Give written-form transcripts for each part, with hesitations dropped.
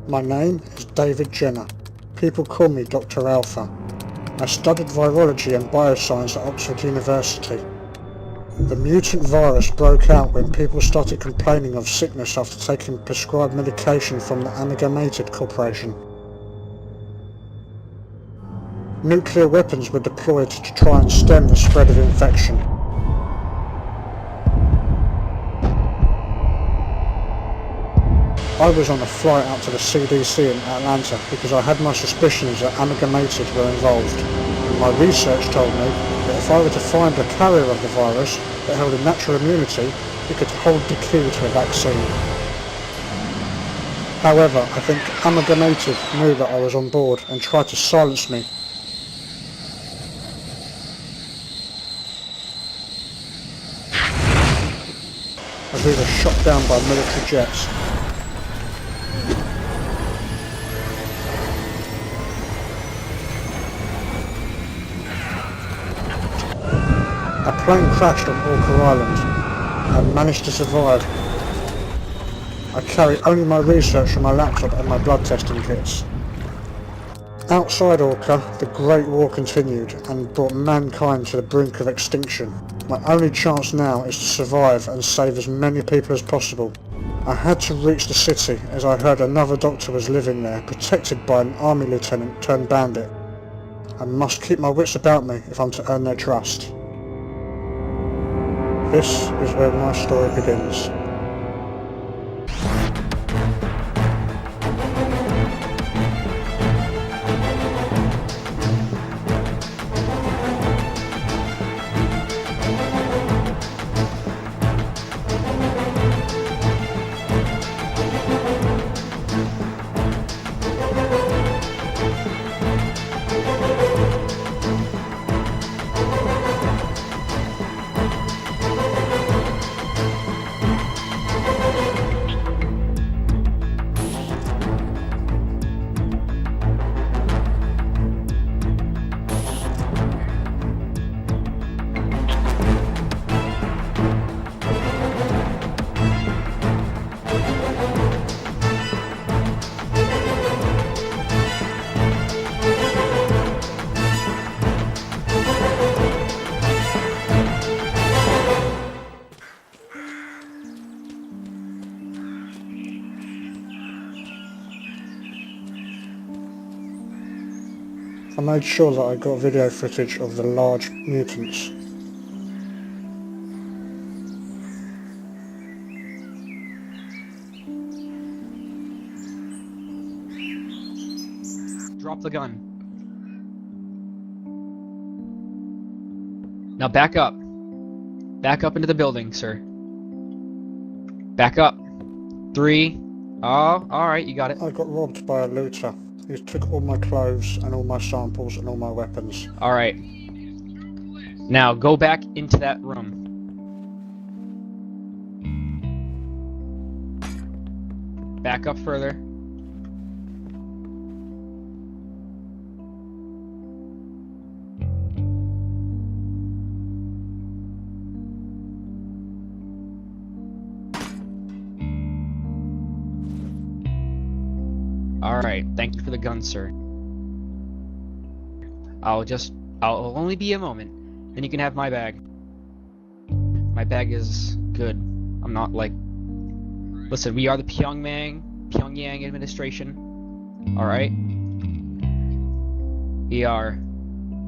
My name is David Jenner. People call me Dr. Alpha. I studied virology and bioscience at Oxford University. The mutant virus broke out when people started complaining of sickness after taking prescribed medication from the Miscreated Corporation. Nuclear weapons were deployed to try and stem the spread of infection. I was on a flight out to the CDC in Atlanta because I had my suspicions that Amalgamated were involved. And my research told me that if I were to find a carrier of the virus that held a natural immunity, it could hold the key to a vaccine. However, I think Amalgamated knew that I was on board and tried to silence me. As we were shot down by military jets. A plane crashed on Orca Island. I managed to survive. I carry only my research from my laptop and my blood testing kits. Outside Orca, the Great War continued and brought mankind to the brink of extinction. My only chance now is to survive and save as many people as possible. I had to reach the city as I heard another doctor was living there, protected by an army lieutenant turned bandit. I must keep my wits about me if I'm to earn their trust. This is where my story begins. I made sure that I got video footage of the large mutants. Drop the gun. Now back up. Back up into the building, sir. Back up. 3. Oh, alright, you got it. I got robbed by a looter. He took all my clothes and all my samples and all my weapons. Alright. Now go back into that room. Back up further. Alright, thank you for the gun, sir. I'll only be a moment. Then you can have my bag. My bag is good. I'm not like... Listen, we are the Pyongyang administration. Alright? We are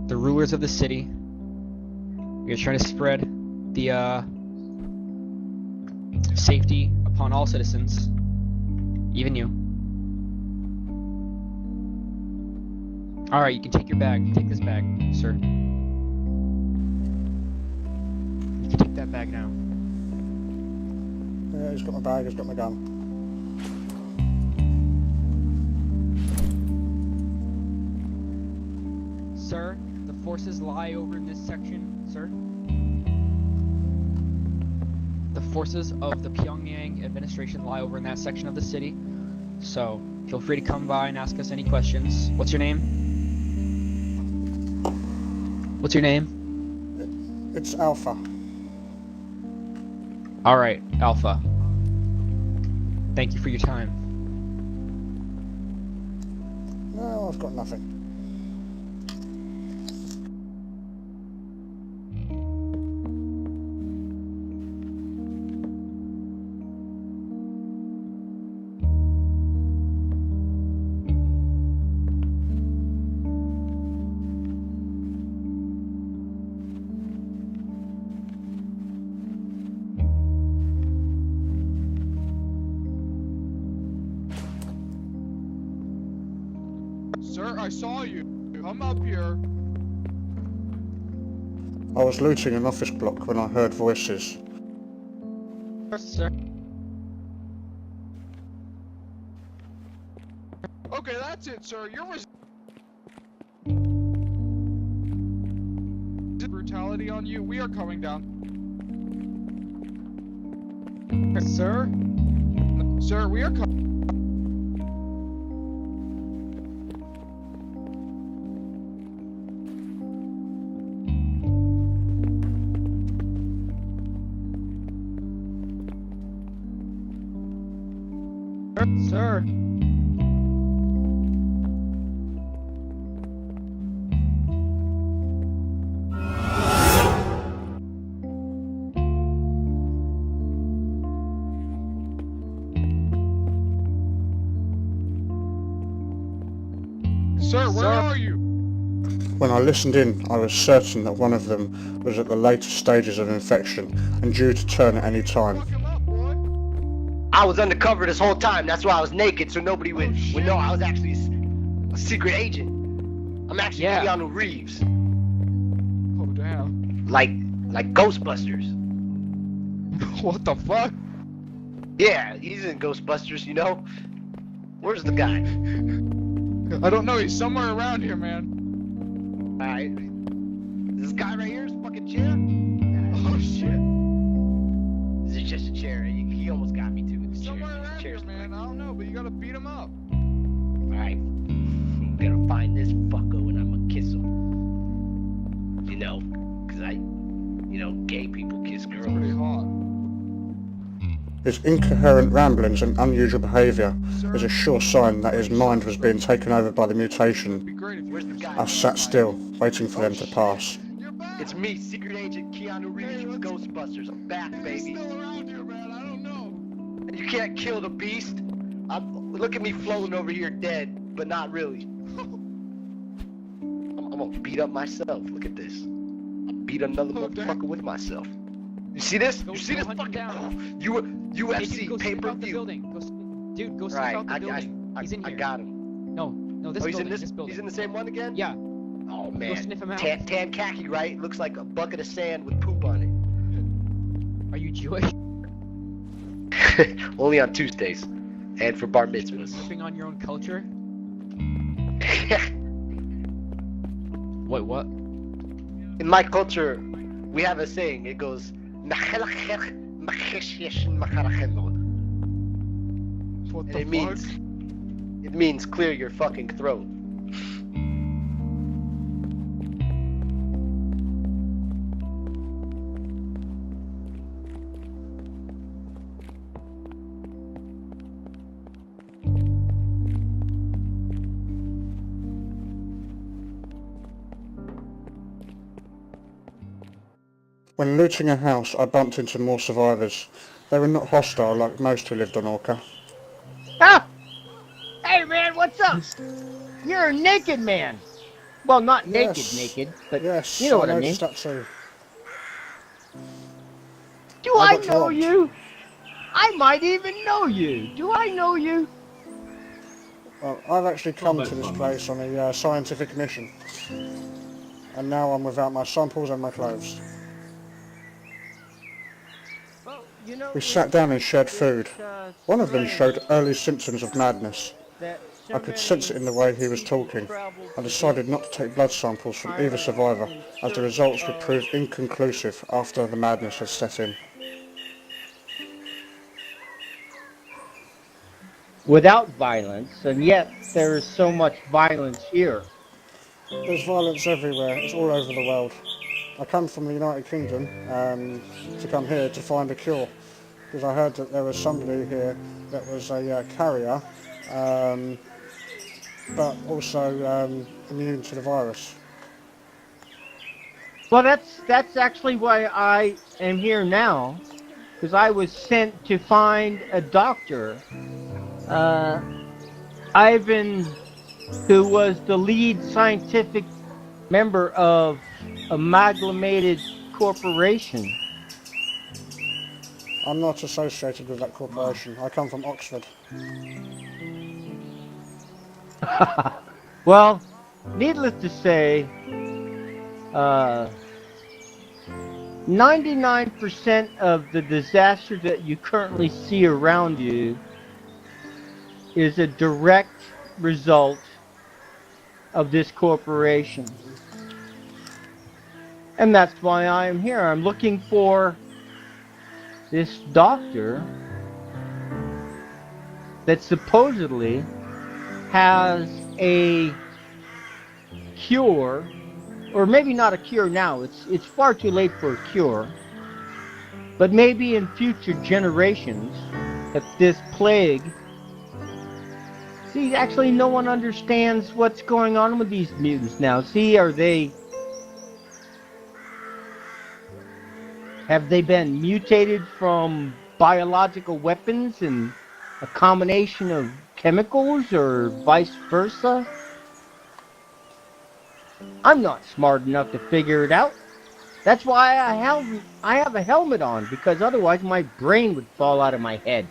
the rulers of the city. We are trying to spread the safety upon all citizens. Even you. Alright, you can take your bag. Take this bag, sir. You can take that bag now. Yeah, he's got my bag, he's got my gun. Sir, the forces lie over in this section, sir. The forces of the Pyongyang administration lie over in that section of the city. So, feel free to come by and ask us any questions. What's your name? What's your name? It's Alpha. Alright, Alpha. Thank you for your time. I've got nothing. Sir, I saw you. Come up here. I was looting an office block when I heard voices. Sir. Okay, that's it, sir. You're brutality on you. We are coming down. Sir? Sir, we are coming. Sir? Sir, where are you? When I listened in, I was certain that one of them was at the later stages of infection and due to turn at any time. Fuck him up, boy. I was undercover this whole time. That's why I was naked, so nobody would know I was actually a secret agent. I'm actually Keanu Reeves. Oh, damn. Like Ghostbusters. What the fuck? Yeah, he's in Ghostbusters, you know? Where's the guy? I don't know. He's somewhere around here, man. Alright. This guy right here is a fucking chair? Oh, shit. This is just a chair. He almost got me too with the Somewhere chair. around here, man. I don't know, but you gotta beat him up. Alright. I'm gonna find this fucko and I'm gonna kiss him. You know? Cause gay people kiss girls. It's pretty hot. His incoherent ramblings and unusual behaviour Sir, is a sure sign that his mind was being taken over by the it'd mutation. be great if you Where's the guy? I sat still, waiting for them to pass. You're back. It's me, Secret Agent Keanu Reeves from Ghostbusters. I'm back, He's baby. still around here, man. I don't know. And you can't kill the beast. Look at me floating over here dead, but not really. I'm gonna beat up myself. Look at this. I beat another Oh, damn. motherfucker with myself. You see this? Go- You see go this hunt him fucking down. UFC Go sniff out the pay-per-view. building. Dude, go sniff Right, out the building. He's in I here. got him. No, this Oh, he's building. in this. This building. He's in the same one again. Yeah. Oh man. Go sniff him out. Tan khaki, right? Looks like a bucket of sand with poop on Are you Jewish? it. Only on Tuesdays, and for bar mitzvahs. Ripping on your own culture? Wait, what? In my culture, we have a saying. It goes, What and the it means clear your fucking throat. When looting a house, I bumped into more survivors. They were not hostile like most who lived on Orca. Ah! Hey man, what's up? You're a naked man. Well, not naked, Yes. naked, but Yes, you know what I mean. noticed that too. Do I I got know robbed. you? I might even know you. Do I know you? Well, I've actually come to this place on a scientific mission. And now I'm without my samples and my clothes. Well, you know, We sat down and shared food. One of them strange showed early symptoms of madness. that I could sense it in the way he was talking. I decided not to take blood samples from either survivor, as the results would prove inconclusive after the madness had set in. without violence, and yet there is so much violence here. There's violence everywhere, it's all over the world. I come from the United Kingdom to come here to find a cure, because I heard that there was somebody here that was a carrier but also immune to the virus. Well, that's actually why I am here now, because I was sent to find a doctor. Ivan, who was the lead scientific member of Amalgamated Corporation. I'm not associated with that corporation. I come from Oxford. Well, needless to say, 99% of the disaster that you currently see around you is a direct result of this corporation. And that's why I am here. I'm looking for this doctor that supposedly has a cure, or maybe not a cure now. It's far too late for a cure. But maybe in future generations, if this plague... See, actually no one understands what's going on with these mutants now. See, have they been mutated from biological weapons and a combination of chemicals, or vice versa? I'm not smart enough to figure it out. That's why I have a helmet on, because otherwise my brain would fall out of my head.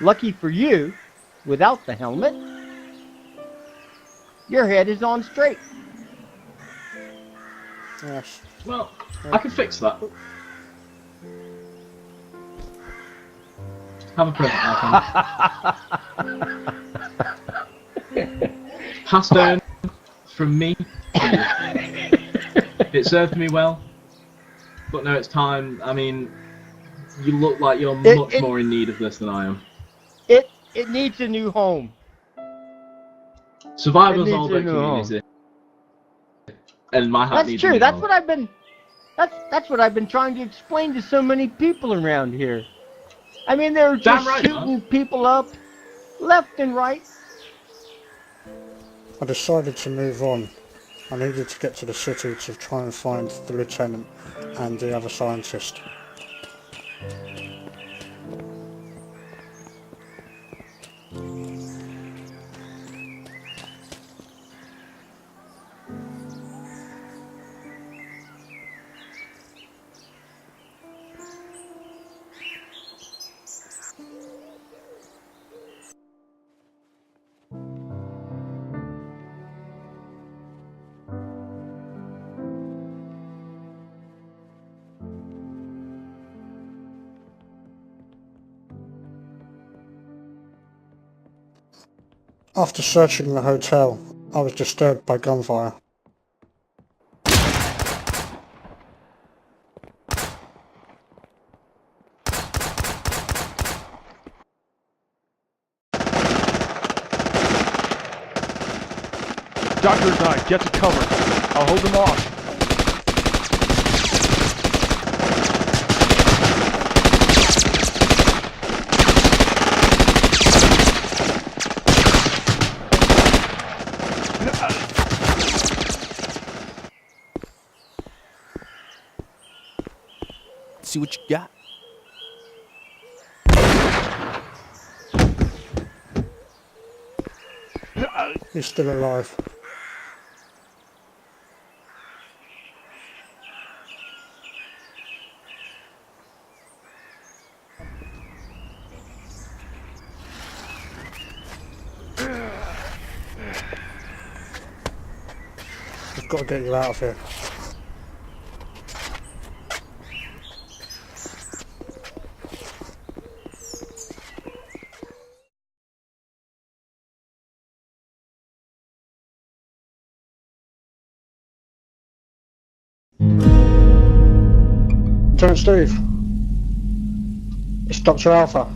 Lucky for you, without the helmet, your head is on straight. Yes. Well, I can fix that. Have a present, I can. Passed down from me. It served me well, but now it's time. I mean, you look like you're much more in need of this than I am. It needs a new home. Survival's all about community, and my hat needs a new That's home. what I've been. That's what I've been trying to explain to so many people around here. I mean, they're just shooting people up, left and right. I decided to move on. I needed to get to the city to try and find the lieutenant and the other scientist. After searching the hotel, I was disturbed by gunfire. Doctor and I, get to cover. I'll hold them off. See what you got. He's still alive. We've got to get you out of here. Lieutenant Steve, it's Dr. Alpha.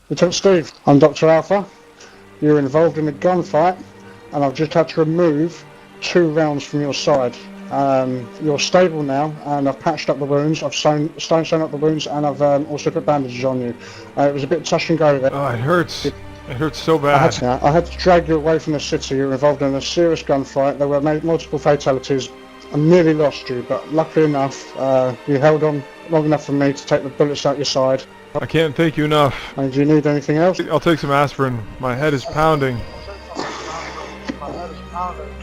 Lieutenant Steve, I'm Dr. Alpha. You're involved in a gunfight, and I've just had to remove 2 rounds from your side. You're stable now, and I've patched up the wounds. I've sewn up the wounds, and I've also put bandages on you. It was a bit touch and go there. Oh, it hurts. It hurts so I bad. had to drag you away from the city. You were involved in a serious gunfight. There were multiple fatalities. I nearly lost you, but luckily enough, you held on long enough for me to take the bullets out your side. I can't thank you enough. And do you need anything else? I'll take some aspirin. My head is pounding.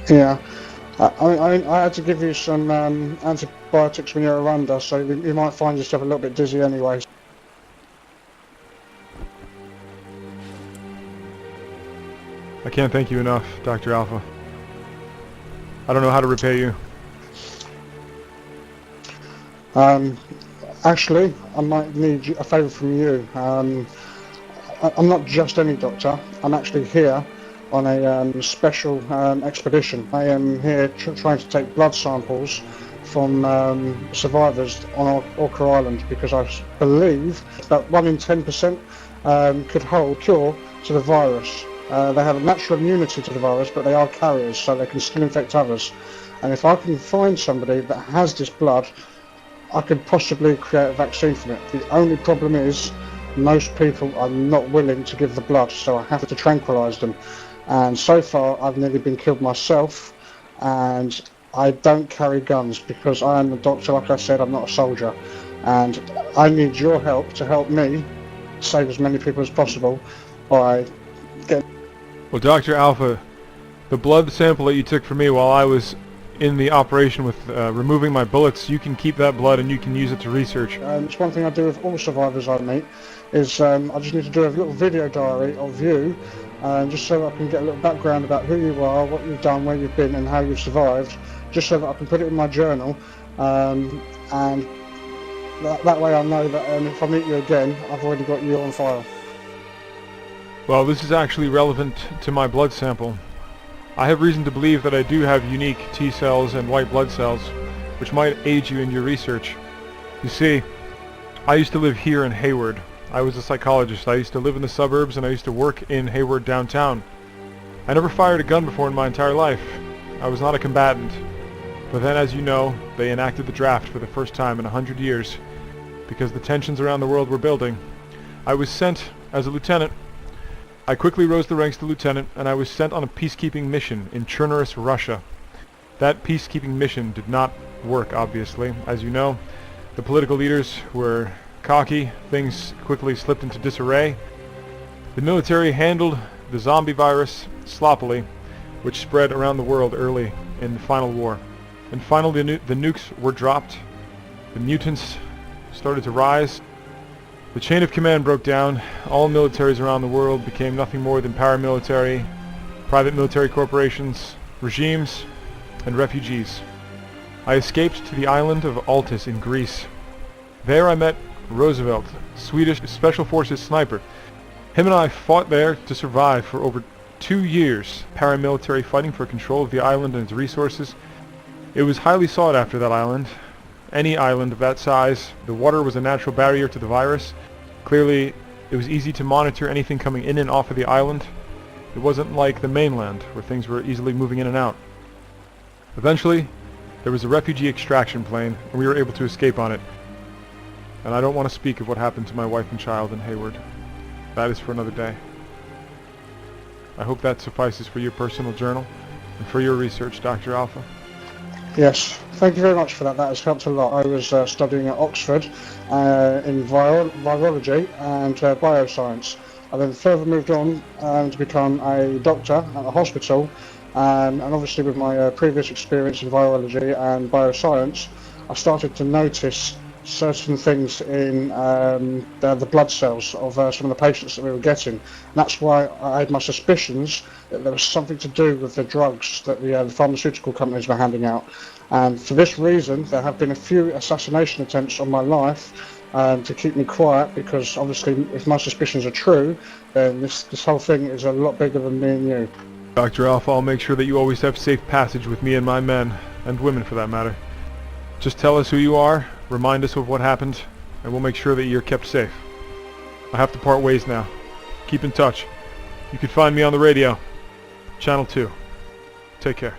Yeah. I had to give you some antibiotics when you were under, so you might find yourself a little bit dizzy anyway. I can't thank you enough, Dr. Alpha. I don't know how to repay you. Actually, I might need a favour from you. I'm not just any doctor. I'm actually here on a special expedition. I am here trying to take blood samples from survivors on Orca Island because I believe that 1 in 10% could hold cure to the virus. They have a natural immunity to the virus, but they are carriers, so they can still infect others. And if I can find somebody that has this blood, I could possibly create a vaccine from it. The only problem is most people are not willing to give the blood, so I have to tranquilise them. And so far, I've nearly been killed myself, and I don't carry guns because I am a doctor. Like I said, I'm not a soldier, and I need your help to help me save as many people as possible by getting... Well, Dr. Alpha, the blood sample that you took from me while I was in the operation with removing my bullets, you can keep that blood and you can use it to research. It's one thing I do with all survivors I meet, is I just need to do a little video diary of you, just so I can get a little background about who you are, what you've done, where you've been and how you've survived, just so that I can put it in my journal, and that way I know that if I meet you again, I've already got you on file. Well, this is actually relevant to my blood sample. I have reason to believe that I do have unique T cells and white blood cells, which might aid you in your research. You see, I used to live here in Hayward. I was a psychologist. I used to live in the suburbs and I used to work in Hayward downtown. I never fired a gun before in my entire life. I was not a combatant. But then, as you know, they enacted the draft for the first time in 100 years because the tensions around the world were building. I was sent as a lieutenant. I quickly rose the ranks to lieutenant, and I was sent on a peacekeeping mission in Chernobyl, Russia. That peacekeeping mission did not work, obviously. As you know, the political leaders were cocky, things quickly slipped into disarray. The military handled the zombie virus sloppily, which spread around the world early in the final war. And finally the nukes were dropped, the mutants started to rise, the chain of command broke down, all militaries around the world became nothing more than paramilitary, private military corporations, regimes, and refugees. I escaped to the island of Altis in Greece. There I met Roosevelt, Swedish Special Forces sniper. Him and I fought there to survive for over 2 years, paramilitary fighting for control of the island and its resources. It was highly sought after, that island. Any island of that size. The water was a natural barrier to the virus. Clearly, it was easy to monitor anything coming in and off of the island. It wasn't like the mainland, where things were easily moving in and out. Eventually, there was a refugee extraction plane, and we were able to escape on it. And I don't want to speak of what happened to my wife and child in Hayward. That is for another day. I hope that suffices for your personal journal and for your research, Dr. Alpha. Yes, thank you very much for that. That has helped a lot. I was studying at Oxford in virology and bioscience. I then further moved on to become a doctor at a hospital, and obviously with my previous experience in virology and bioscience, I started to notice certain things in the blood cells of some of the patients that we were getting. And that's why I had my suspicions that there was something to do with the drugs that the pharmaceutical companies were handing out. And for this reason, there have been a few assassination attempts on my life to keep me quiet, because obviously if my suspicions are true, then this whole thing is a lot bigger than me and you. Dr. Alpha, I'll make sure that you always have safe passage with me and my men, and women for that matter. Just tell us who you are, remind us of what happened, and we'll make sure that you're kept safe. I have to part ways now. Keep in touch. You can find me on the radio. Channel 2. Take care.